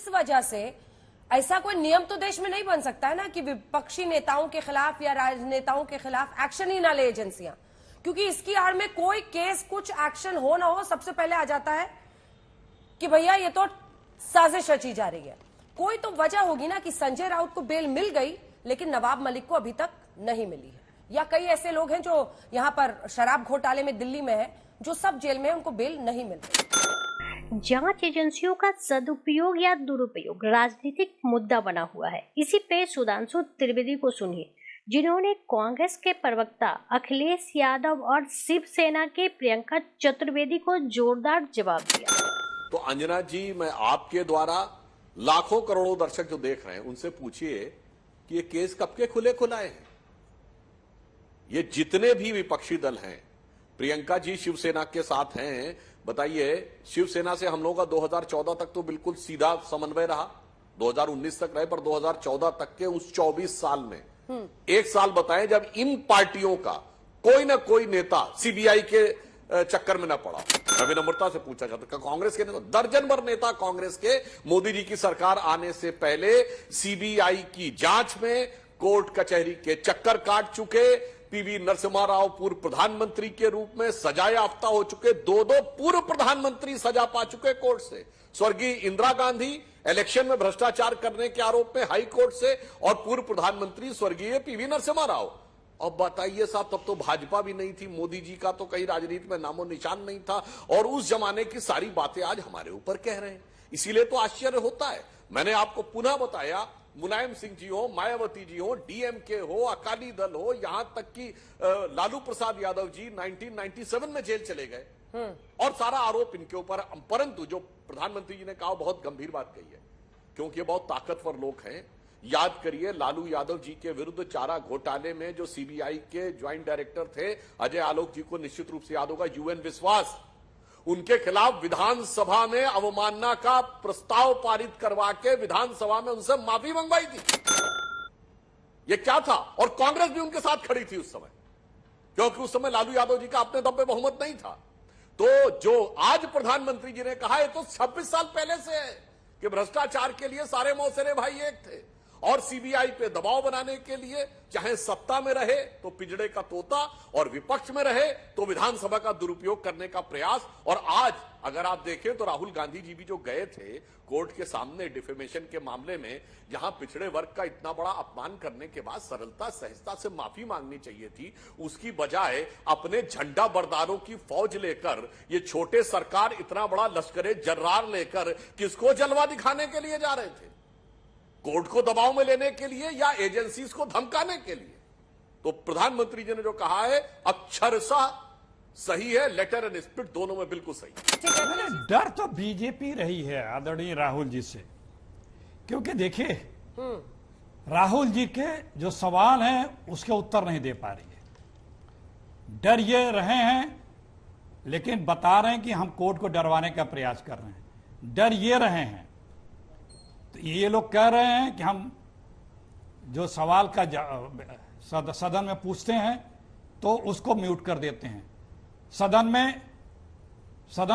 इस वजह से ऐसा कोई नियम तो देश में नहीं बन सकता है ना कि विपक्षी नेताओं के खिलाफ या राजनेताओं के खिलाफ एक्शन ही ना ले एजेंसियां, क्योंकि इसकी आड़ में कोई केस कुछ एक्शन हो ना हो, सबसे पहले आ जाता है कि भैया ये तो साजिश रची जा रही है। कोई तो वजह होगी ना कि संजय राउत को बेल मिल गई लेकिन नवाब मलिक को अभी तक नहीं मिली है, या कई ऐसे लोग हैं जो यहां पर शराब घोटाले में दिल्ली में है, जो सब जेल में, उनको बेल नहीं मिल रही। जांच एजेंसियों का सदुपयोग या दुरुपयोग राजनीतिक मुद्दा बना हुआ है। इसी पे सुधांशु त्रिवेदी को सुनिए, जिन्होंने कांग्रेस के प्रवक्ता अखिलेश यादव और शिवसेना के प्रियंका चतुर्वेदी को जोरदार जवाब दिया। तो अंजना जी, मैं आपके द्वारा लाखों करोड़ों दर्शक जो देख रहे हैं उनसे पूछिए कि ये केस कब के खुले खुलाए हैं। ये जितने भी विपक्षी दल हैं, प्रियंका जी शिवसेना के साथ हैं, बताइए शिवसेना से हम लोगों का 2014 तक तो बिल्कुल सीधा समन्वय रहा, 2019 तक रहे, पर 2014 तक के उस 24 साल में एक साल बताएं जब इन पार्टियों का कोई ना कोई नेता सीबीआई के चक्कर में न पड़ा। मैं विनम्रता से पूछा जाता, कांग्रेस के नेता, दर्जन भर नेता कांग्रेस के मोदी जी की सरकार आने से पहले सीबीआई की जांच में कोर्ट कचहरी के चक्कर काट चुके, पीवी नरसिम्हा राव पूर्व प्रधानमंत्री के रूप में सजा याफ्ता हो चुके, दो पूर्व प्रधानमंत्री सजा पा चुके कोर्ट से, स्वर्गीय इंदिरा गांधी इलेक्शन में भ्रष्टाचार करने के आरोप में हाई कोर्ट से, और पूर्व प्रधानमंत्री स्वर्गीय पीवी नरसिम्हा राव। अब बताइए साहब, तब तो भाजपा भी नहीं थी, मोदी जी का तो कहीं राजनीति में नामो निशान नहीं था, और उस जमाने की सारी बातें आज हमारे ऊपर कह रहे हैं। इसीलिए तो आश्चर्य होता है। मैंने आपको पुनः बताया, मुलायम सिंह जी हो, मायावती जी हो, डीएमके हो, अकाली दल हो, यहां तक कि लालू प्रसाद यादव जी 1997 में जेल चले गए, और सारा आरोप इनके ऊपर। परंतु जो प्रधानमंत्री जी ने कहा बहुत गंभीर बात कही है, क्योंकि ये बहुत ताकतवर लोग हैं। याद करिए, लालू यादव जी के विरुद्ध चारा घोटाले में जो सीबीआई के ज्वाइंट डायरेक्टर थे, अजय आलोक जी को निश्चित रूप से याद होगा, यूएन विश्वास, उनके खिलाफ विधानसभा में अवमानना का प्रस्ताव पारित करवा के विधानसभा में उनसे माफी मंगवाई थी। ये क्या था? और कांग्रेस भी उनके साथ खड़ी थी उस समय, क्योंकि उस समय लालू यादव जी का अपने दम पे बहुमत नहीं था। तो जो आज प्रधानमंत्री जी ने कहा है तो 26 साल पहले से है कि भ्रष्टाचार के लिए सारे मौसेरे भाई एक थे, और सीबीआई पे दबाव बनाने के लिए चाहे सत्ता में रहे तो पिंजड़े का तोता, और विपक्ष में रहे तो विधानसभा का दुरुपयोग करने का प्रयास। और आज अगर आप देखें तो राहुल गांधी जी भी जो गए थे कोर्ट के सामने डिफेमेशन के मामले में, जहां पिछड़े वर्ग का इतना बड़ा अपमान करने के बाद सरलता सहजता से माफी मांगनी चाहिए थी, उसकी बजाय अपने झंडा बरदारों की फौज लेकर, ये छोटे सरकार इतना बड़ा लश्करे जर्रार लेकर किसको जलवा दिखाने के लिए जा रहे थे? कोर्ट को दबाव में लेने के लिए या एजेंसीज को धमकाने के लिए? तो प्रधानमंत्री जी ने जो कहा है अक्षरशः सही है, लेटर एंड स्पिरिट दोनों में बिल्कुल सही है। डर तो बीजेपी रही है आदरणीय राहुल जी से, क्योंकि देखिए राहुल जी के जो सवाल हैं उसके उत्तर नहीं दे पा रही है। डर ये रहे हैं, लेकिन बता रहे हैं कि हम कोर्ट को डरवाने का प्रयास कर रहे हैं। डर ये रहे हैं, तो ये लोग कह रहे हैं कि हम जो सवाल का सदन में पूछते हैं तो उसको म्यूट कर देते हैं, सदन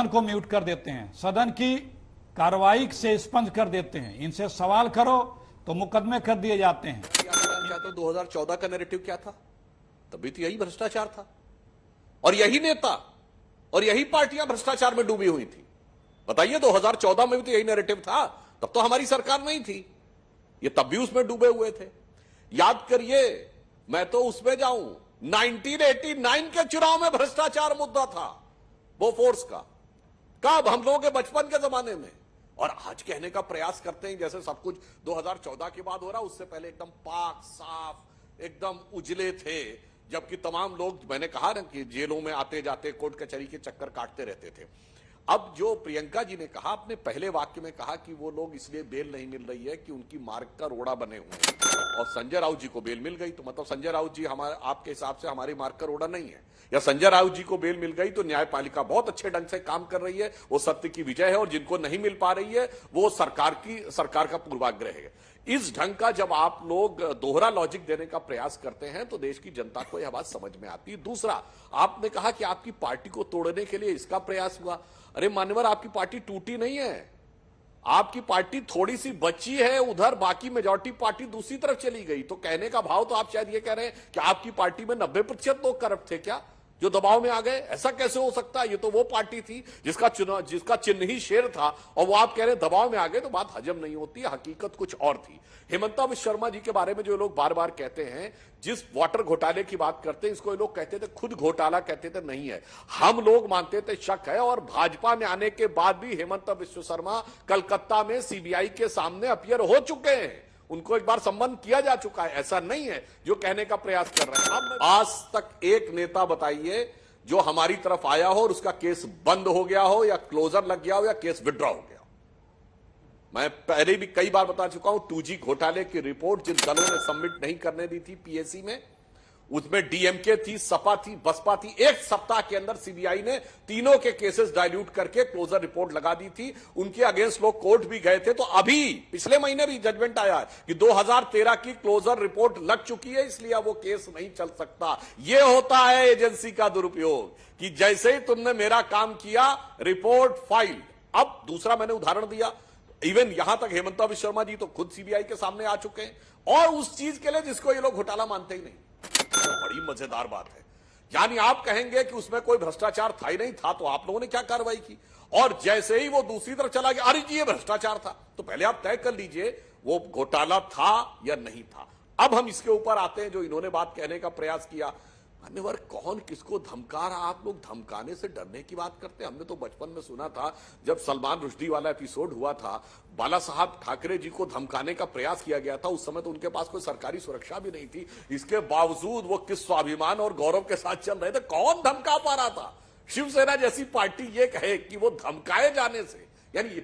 को म्यूट कर देते हैं, सदन की कार्रवाई से स्पंज कर देते हैं, इनसे सवाल करो तो मुकदमे कर दिए जाते हैं। क्या तो 2014 का नैरेटिव क्या था? तभी तो यही भ्रष्टाचार था, और यही नेता और यही पार्टियां भ्रष्टाचार में डूबी हुई थी। बताइए 2014 में भी तो यही नैरेटिव था, तब तो हमारी सरकार नहीं थी, ये तब भी उसमें डूबे हुए थे। याद करिए, मैं तो उसमें जाऊं, 1989 के चुनाव में भ्रष्टाचार मुद्दा था वो फोर्स का, कब? हम लोगों के बचपन के जमाने में। और आज कहने का प्रयास करते हैं जैसे सब कुछ 2014 के बाद हो रहा, उससे पहले एकदम पाक साफ, एकदम उजले थे, जबकि तमाम लोग, मैंने कहा ना कि जेलों में आते जाते कोर्ट कचहरी के चक्कर काटते रहते थे। अब जो प्रियंका जी ने कहा, अपने पहले वाक्य में कहा कि वो लोग इसलिए बेल नहीं मिल रही है कि उनकी मार्ग का रोड़ा बने हुए हैं, और संजय राउत जी को बेल मिल गई, तो मतलब संजय राउत जी हमारे, आपके हिसाब से हमारी मार्ग का रोड़ा नहीं है, या संजय राउत जी को बेल मिल गई तो न्यायपालिका बहुत अच्छे ढंग से काम कर रही है, वो सत्य की विजय है, और जिनको नहीं मिल पा रही है वो सरकार का पूर्वाग्रह है। इस ढंग का जब आप लोग दोहरा लॉजिक देने का प्रयास करते हैं तो देश की जनता को यह बात समझ में आती है। दूसरा, आपने कहा कि आपकी पार्टी को तोड़ने के लिए इसका प्रयास हुआ। अरे मान्यवर, आपकी पार्टी टूटी नहीं है, आपकी पार्टी थोड़ी सी बची है उधर, बाकी मेजॉरिटी पार्टी दूसरी तरफ चली गई। तो कहने का भाव तो आप शायद ये कह रहे हैं कि आपकी पार्टी में 90% लोग करप्ट थे क्या, जो दबाव में आ गए? ऐसा कैसे हो सकता है? ये तो वो पार्टी थी जिसका चिन्ह ही शेर था, और वो आप कह रहे हैं दबाव में आ गए, तो बात हजम नहीं होती है। हकीकत कुछ और थी। हेमंता विश्व शर्मा जी के बारे में जो लोग बार बार कहते हैं, जिस वाटर घोटाले की बात करते हैं, इसको ये लोग कहते थे खुद घोटाला, कहते थे नहीं है, हम लोग मानते थे शक है। और भाजपा में आने के बाद भी हेमंता विश्व शर्मा कलकत्ता में सीबीआई के सामने अपीयर हो चुके हैं, उनको एक बार संबंध किया जा चुका है। ऐसा नहीं है जो कहने का प्रयास कर रहे हैं। अब आज तक एक नेता बताइए जो हमारी तरफ आया हो और उसका केस बंद हो गया हो, या क्लोजर लग गया हो, या केस विड्रॉ हो गया हो। मैं पहले भी कई बार बता चुका हूं, 2G घोटाले की रिपोर्ट जिन दलों ने सबमिट नहीं करने दी थी पीएसी में, उसमें डीएमके थी, सपा थी, बसपा थी। एक सप्ताह के अंदर सीबीआई ने तीनों के केसेस डाइल्यूट करके क्लोजर रिपोर्ट लगा दी थी। उनके अगेंस्ट लोग कोर्ट भी गए थे। तो अभी पिछले महीने भी जजमेंट आया है कि 2013 की क्लोजर रिपोर्ट लग चुकी है, इसलिए अब वो केस नहीं चल सकता। ये होता है एजेंसी का दुरुपयोग कि जैसे ही तुमने मेरा काम किया, रिपोर्ट फाइल। अब दूसरा मैंने उदाहरण दिया, इवन यहां तक हेमंता विश्व शर्मा जी तो खुद सीबीआई के सामने आ चुके हैं, और उस चीज के लिए जिसको ये लोग घोटाला मानते ही नहीं। तो बड़ी मजेदार बात है। यानी आप कहेंगे कि उसमें कोई भ्रष्टाचार था ही नहीं, था तो आप लोगों ने क्या कार्रवाई की? और जैसे ही वो दूसरी तरफ चला गया, अरे जी ये भ्रष्टाचार था, तो पहले आप तय कर लीजिए वो घोटाला था या नहीं था। अब हम इसके ऊपर आते हैं जो इन्होंने बात कहने का प्रयास किया। मान्यवर, कौन किसको धमका रहा? आप लोग धमकाने से डरने की बात करते हैं। हमने तो बचपन में सुना था, जब सलमान रुश्दी वाला एपिसोड हुआ था, बाला साहब ठाकरे जी को धमकाने का प्रयास किया गया था। उस समय तो उनके पास कोई सरकारी सुरक्षा भी नहीं थी, इसके बावजूद वो किस स्वाभिमान और गौरव के साथ चल रहे थे। कौन धमका पा रहा था? शिवसेना जैसी पार्टी ये कहे कि वो धमकाए जाने से, यानी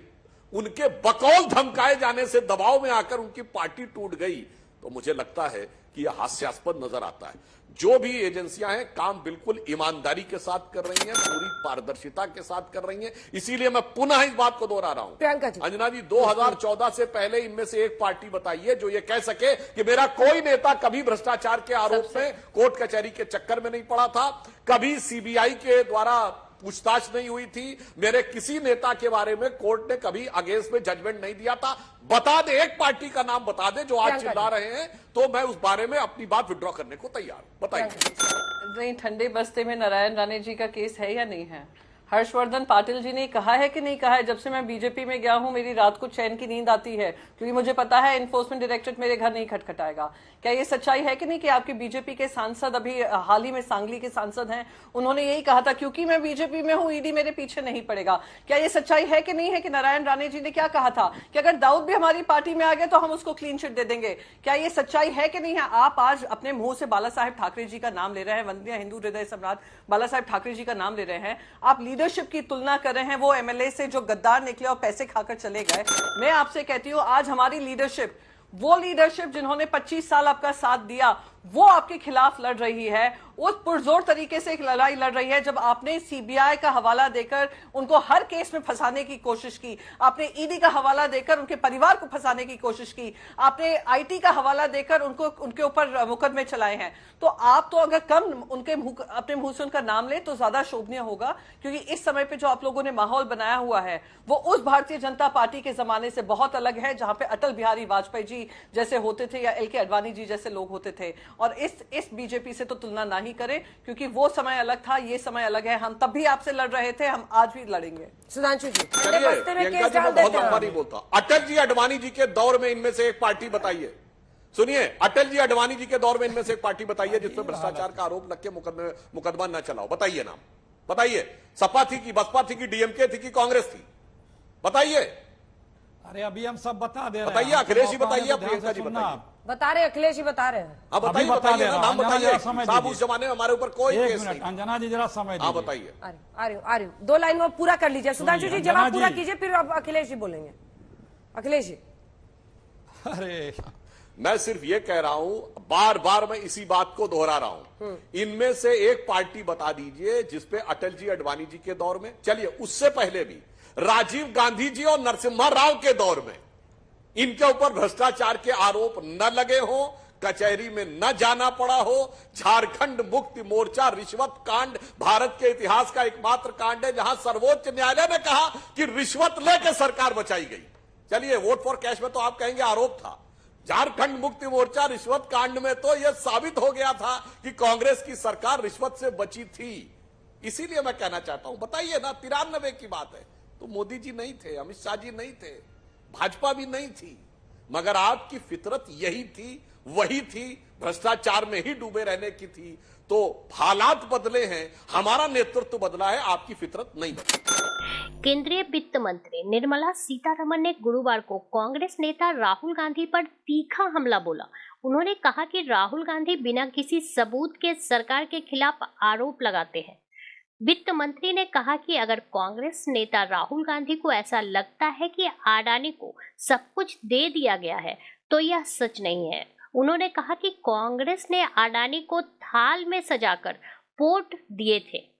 उनके बकौल धमकाए जाने से दबाव में आकर उनकी पार्टी टूट गई, तो मुझे लगता है कि यह हास्यास्पद नजर आता है। जो भी एजेंसियां हैं काम बिल्कुल ईमानदारी के साथ कर रही हैं, पूरी पारदर्शिता के साथ कर रही हैं। इसीलिए मैं पुनः इस बात को दोहरा रहा हूं। प्रियंका जी, अंजना जी, 2014 से पहले इनमें से एक पार्टी बताइए जो ये कह सके कि मेरा कोई नेता कभी भ्रष्टाचार के आरोप में कोर्ट कचहरी के चक्कर में नहीं पड़ा था, कभी सीबीआई के द्वारा पूछताछ नहीं हुई थी, मेरे किसी नेता के बारे में कोर्ट ने कभी अगेंस्ट में जजमेंट नहीं दिया था। बता दे, एक पार्टी का नाम बता दे जो आज चिल्ला रहे हैं, तो मैं उस बारे में अपनी बात विड्रॉ करने को तैयार हूं। बताइए। नहीं, ठंडे बस्ते में नारायण राणे जी का केस है या नहीं है? हर्षवर्धन पाटिल जी ने कहा है कि नहीं कहा है, जब से मैं बीजेपी में गया हूं मेरी रात को चैन की नींद आती है, क्योंकि मुझे पता है एनफोर्समेंट डायरेक्टरेट मेरे घर नहीं खटखटाएगा। क्या ये सच्चाई है कि नहीं कि आपके बीजेपी के सांसद, अभी हाल ही में सांगली के सांसद हैं, उन्होंने यही कहा था क्योंकि मैं बीजेपी में हूं ईडी मेरे पीछे नहीं पड़ेगा? क्या ये सच्चाई है कि नहीं है कि नारायण राणे जी ने क्या कहा था कि अगर दाऊद भी हमारी पार्टी में आ गए तो हम उसको क्लीन चिट दे देंगे? क्या ये सच्चाई है कि नहीं है? आप आज अपने मुंह से बाला साहेब ठाकरे जी का नाम ले रहे हैं, वंदनीय हिंदू हृदय सम्राट बाला साहेब ठाकरे जी का नाम ले रहे हैं, आप लीडरशिप की तुलना कर रहे हैं वो एमएलए से जो गद्दार निकले और पैसे खाकर चले गए। मैं आपसे कहती हूं आज हमारी लीडरशिप, वो लीडरशिप जिन्होंने 25 साल आपका साथ दिया, वो आपके खिलाफ लड़ रही है, उस पुरजोर तरीके से एक लड़ाई लड़ रही है। जब आपने सीबीआई का हवाला देकर उनको हर केस में फंसाने की कोशिश की, आपने ईडी का हवाला देकर उनके परिवार को फंसाने की कोशिश की, आपने आईटी का हवाला देकर उनके ऊपर मुकदमे चलाए हैं, तो आप तो अगर कम अपने मुंह से उनका नाम ले तो ज्यादा शोभनीय होगा। क्योंकि इस समय पे जो आप लोगों ने माहौल बनाया हुआ है वो उस भारतीय जनता पार्टी के जमाने से बहुत अलग है, जहां पे अटल बिहारी वाजपेयी जी जैसे होते थे या एलके आडवाणी जी जैसे लोग होते थे। और इस बीजेपी से तो तुलना ना ही करें, क्योंकि वो समय अलग था, ये समय अलग है। हम तब भी आपसे लड़ रहे थे, हम आज भी लड़ेंगे। सुधांशु जी, प्रियंका जी, मैं बहुत लंबा नहीं बोलता। अटल जी आडवाणी जी के दौर में इनमें से एक पार्टी बताइए, सुनिए, अटल जी आडवाणी जी के दौर में इनमें से एक पार्टी बताइए जिसमें भ्रष्टाचार का आरोप लग के मुकदमा न चलाओ। बताइए नाम, बताइए। सपा थी कि बसपा थी कि डीएमके थी कि कांग्रेस थी? बताइए। अरे अभी हम सब बता दे रहे हैं। बताइए, अखिलेश जी बताइए, प्रियंका जी बताइए। बता रहे, अखिलेश जी बता रहे हैं। हाँ बताइए, बताइए ना, नाम बताइए। साहब उस जमाने में हमारे ऊपर कोई केस नहीं। अंजना जी जरा समय हाँ बताइए। आ रही हूँ 2 लाइन में पूरा कर लीजिए। सुधांशु जी जवाब पूरा कीजिए, फिर अब अखिलेश जी बोलेंगे। अखिलेश जी। अरे मैं सिर्फ ये कह रहा हूं, बार बार मैं इसी बात को दोहरा रहा हूं, इनमें से एक पार्टी बता दीजिए जिसपे अटल जी आडवाणी जी के दौर में, चलिए उससे पहले भी राजीव गांधी जी और नरसिम्हा राव के दौर में इनके ऊपर भ्रष्टाचार के आरोप न लगे हो, कचहरी में न जाना पड़ा हो। झारखंड मुक्ति मोर्चा रिश्वत कांड भारत के इतिहास का एकमात्र कांड है जहां सर्वोच्च न्यायालय ने कहा कि रिश्वत लेकर सरकार बचाई गई। चलिए वोट फॉर कैश में तो आप कहेंगे आरोप था। झारखंड मुक्ति मोर्चा रिश्वत कांड में तो यह साबित हो गया था कि कांग्रेस की सरकार रिश्वत से बची थी। इसीलिए मैं कहना चाहता हूं, बताइए ना, 93 की बात है तो मोदी जी नहीं थे, अमित शाह जी नहीं थे, भाजपा भी नहीं थी, मगर आपकी फितरत यही थी, वही थी, भ्रष्टाचार में ही डूबे रहने की थी। तो हालात बदले हैं, हमारा नेतृत्व बदला है, आपकी फितरत नहीं बदली। केंद्रीय वित्त मंत्री निर्मला सीतारमण ने गुरुवार को कांग्रेस नेता राहुल गांधी पर तीखा हमला बोला। उन्होंने कहा कि राहुल गांधी बिना किसी सबूत के सरकार के खिलाफ आरोप लगाते हैं। वित्त मंत्री ने कहा कि अगर कांग्रेस नेता राहुल गांधी को ऐसा लगता है कि अडानी को सब कुछ दे दिया गया है तो यह सच नहीं है। उन्होंने कहा कि कांग्रेस ने अडानी को थाल में सजाकर पोर्ट दिए थे।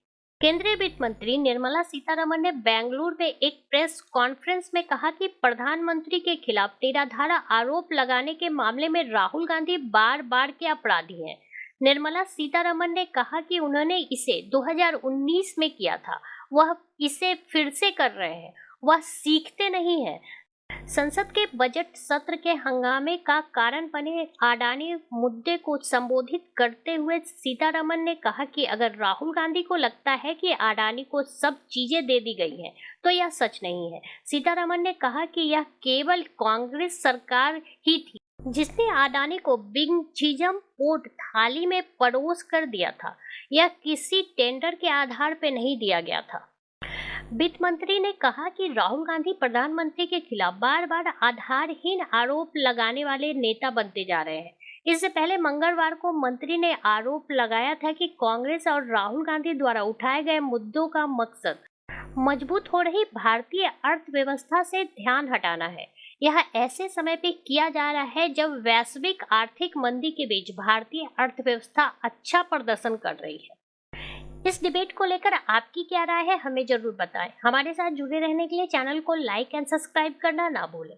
केंद्रीय वित्त मंत्री निर्मला सीतारमण ने बेंगलुरु में एक प्रेस कॉन्फ्रेंस में कहा कि प्रधानमंत्री के खिलाफ 13 धारा आरोप लगाने के मामले में राहुल गांधी बार बार के अपराधी हैं। निर्मला सीतारमण ने कहा कि उन्होंने इसे 2019 में किया था, वह इसे फिर से कर रहे हैं, वह सीखते नहीं हैं। संसद के बजट सत्र के हंगामे का कारण बने अडानी मुद्दे को संबोधित करते हुए सीतारमण ने कहा कि अगर राहुल गांधी को लगता है कि अडानी को सब चीजें दे दी गई हैं तो यह सच नहीं है। सीतारमण ने कहा कि यह केवल कांग्रेस सरकार ही थी जिसने अडानी को बिंगझीजम पोर्ट थाली में परोस कर दिया था। यह किसी टेंडर के आधार पर नहीं दिया गया था। वित्त मंत्री ने कहा कि राहुल गांधी प्रधानमंत्री के खिलाफ बार बार आधारहीन आरोप लगाने वाले नेता बनते जा रहे हैं। इससे पहले मंगलवार को मंत्री ने आरोप लगाया था कि कांग्रेस और राहुल गांधी द्वारा उठाए गए मुद्दों का मकसद मजबूत हो रही भारतीय अर्थव्यवस्था से ध्यान हटाना है। यह ऐसे समय पे किया जा रहा है जब वैश्विक आर्थिक मंदी के बीच भारतीय अर्थव्यवस्था अच्छा प्रदर्शन कर रही है। इस डिबेट को लेकर आपकी क्या राय है, हमें जरूर बताएं। हमारे साथ जुड़े रहने के लिए चैनल को लाइक एंड सब्सक्राइब करना ना भूलें।